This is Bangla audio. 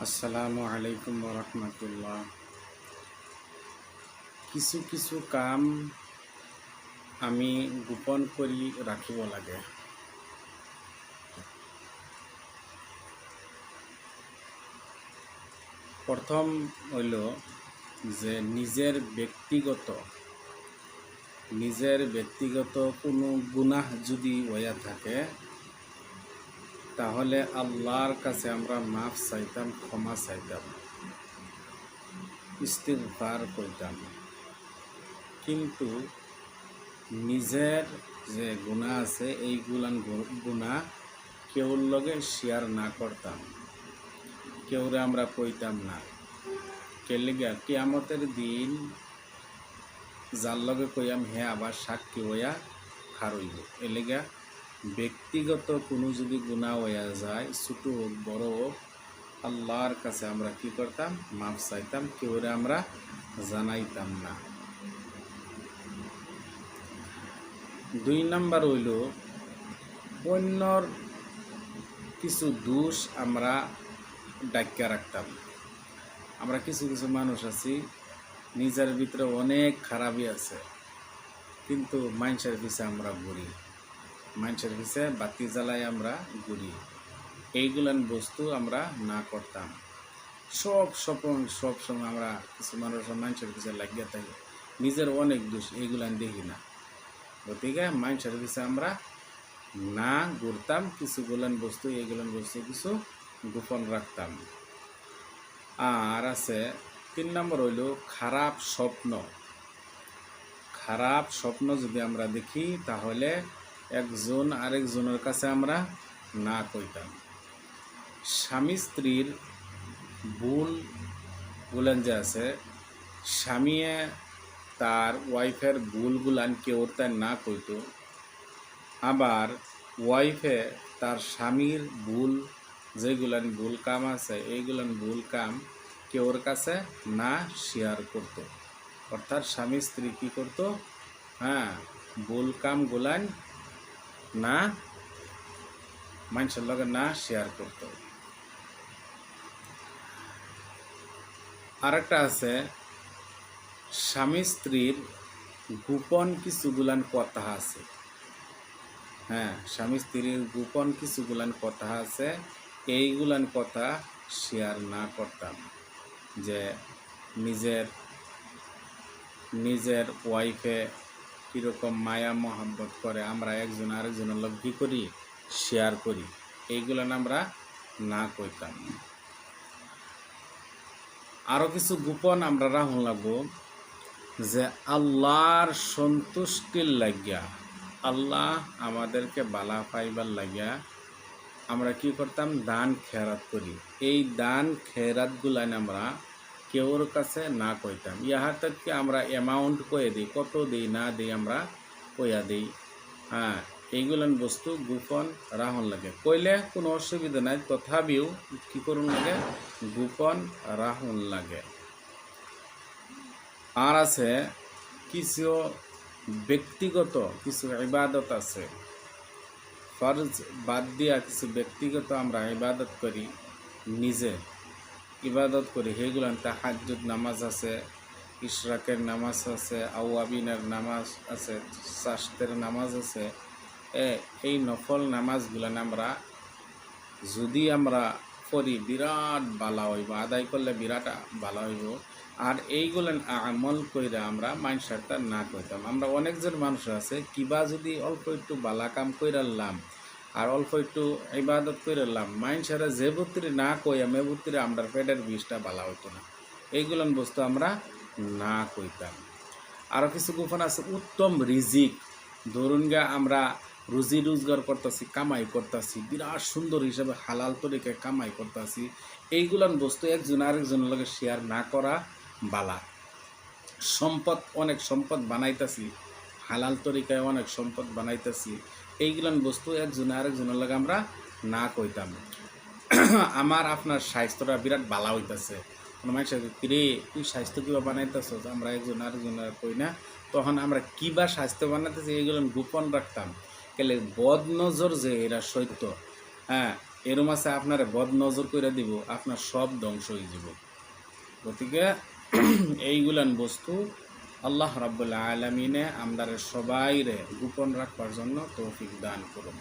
আসসালামু আলাইকুম রহমতুল্লাহ। কিছু কিছু কাম আমি গোপন করি রাখিব লাগে। প্রথম হইল যে নিজের ব্যক্তিগত কোনো গুনাহ যদি হইয়া থাকে, তাহলে আল্লাহর কাছে আমরা মাফ চাইতাম, ক্ষমা চাইতাম, ইস্তিগফার করতাম। কিন্তু নিজের যে গুনাহ আছে এইগুলান গুনাহ কেউর লগে শেয়ার না করতাম, কেউরে আমরা কইতাম না। কেলিগা কিয়ামতের দিন যার লগে কইয়াম হে আবার সাক্ষী হইয়া খারইব। এলিগা ব্যক্তিগত কোনো যদি গুনাহ হইয়া যায়, ছোট হোক বড় হোক, আল্লাহর কাছে আমরা কি করতাম? মাফ চাইতাম, কেউরে আমরা জানাইতাম না। 2 নাম্বার হইল অন্যর কিছু দোষ আমরা ডাক্কা রাখতাম। আমরা কিছু কিছু মানুষ আছি নিজের ভিতরে অনেক খারাপই আছে, কিন্তু মানুষের পিছে আমরা ঘুরি, মানুষের পিছে বাতি জ্বালাই আমরা ঘুরি। এইগুলান বস্তু আমরা না করতাম। সব সময় আমরা কিছু মানুষের পিছে লাগিয়ে থাকি, নিজের অনেক দোষ এইগুলান দেখি না। গতিকে মানুষের পিছে আমরা না ঘুরতাম, এইগুলান বস্তু কিছু গোপন রাখতাম। আর আছে 3 নম্বর হইল খারাপ স্বপ্ন যদি আমরা দেখি, তাহলে একজন আরেকজনের কাছে আমরা না কইতাম। স্বামী স্ত্রীর ভুলগুলান যে আছে, স্বামীয়ে তার ওয়াইফের ভুলগুলান কেউ তার না কইত, আবার ওয়াইফে তার স্বামীর যেগুলান ভুল কাম আছে এইগুলান ভুল কাম কেউর কাছে না শেয়ার করত। অর্থাৎ স্বামী স্ত্রী কি করত? ভুল কাম গুলান না মানুষের লগে না শেয়ার করত। আরেকটা আছে স্বামী স্ত্রীর গোপন কিছুগুলান কথা আছে। স্বামী স্ত্রীর গোপন কিছুগুলান কথা আছে, এইগুলান কথা শেয়ার না করতাম। যে নিজের ওয়াইফে কীরকম মায়া মহাব্বত করে, আমরা একজন আরেকজনের লোক কী করি? শেয়ার করি। এইগুলান আমরা না কইতাম। আরও কিছু গোপন আমরা রাখুন লাগবো, যে আল্লাহর সন্তুষ্টির লাগিয়া, আল্লাহ আমাদেরকে বালা পাইবার লাগিয়া আমরা কি করতাম? দান খেরাত করি। এই দান খেরাতগুলান আমরা কেউর কাছে না কইতাম। ইহার থেকে আমরা অ্যামাউন্ট কয়ে দিই, কত দিই না দিই আমরা কইয়া দিই। এইগুলান বস্তু গোপন রাখুন লাগে। কইলে কোনো অসুবিধা নাই, তথাপিও কি করুন লাগে? গোপন রাখুন লাগে। আর আছে কিছু ব্যক্তিগত কিছু ইবাদত আছে, ফরজ বাদ দিয়া কিছু ব্যক্তিগত আমরা ইবাদত করি, নিজে ইবাদত করি। সেগুলান তাহাজ্জুদ নামাজ আছে, ইশরাকের নামাজ আছে, আওয়াবিনের নামাজ আছে, চাষতের নামাজ আছে। এই নফল নামাজগুলান আমরা যদি আমরা করি বিরাট বালা হইব, আদায় করলে বিরাট বালা হইব। আর এইগুলান আমল কইরা আমরা মানুষের তার না কইতাম। আমরা অনেকজন মানুষ আছে কিবা যদি অল্প একটু বালা কাম কইরালাম আর অল্প একটু ইবাদত কইরালাম, মানুষের যে বুত্রি না কইয়া মে বুত্রি আমরা পেটের বিষটা বালা হইতো না। এইগুলান বস্তু আমরা না কইতাম। আরও কিছু গোপন আছে উত্তম রিজিক। ধরুন গা আমরা রুজি রোজগার করতেছি, কামাই করতেছি, বিরাট সুন্দর হিসাবে হালাল তরিকায় কামাই করতেছি। এইগুলান বস্তু একজন আরেকজনের লগে শেয়ার না করা বালা। অনেক সম্পদ বানাইতেছি, হালাল তরিকায় অনেক সম্পদ বানাইতেছি, এইগুলান বস্তু একজন আরেকজনের লগে আমরা না কইতাম। আমার আপনার স্বাস্থ্যটা বিরাট বালা হইতেছে, কোনো মানুষের কিরে তুই স্বাস্থ্য কিবা বানাইতেছ, আমরা একজন আরেকজনের কই না। তখন আমরা কিবা স্বাস্থ্য বানাইতেছি এইগুলো গোপন রাখতাম। কেলে বদ নজর যে এরা সত্য, এরম আছে আপনার বদ নজর করে দিব, আপনার সব ধ্বংস হয়ে যাব। গতিকে এইগুলান বস্তু আল্লাহ রাব্বুল আলামিনে আমাদের সবাইরে গোপন রাখবার জন্য তৌফিক দান করুন।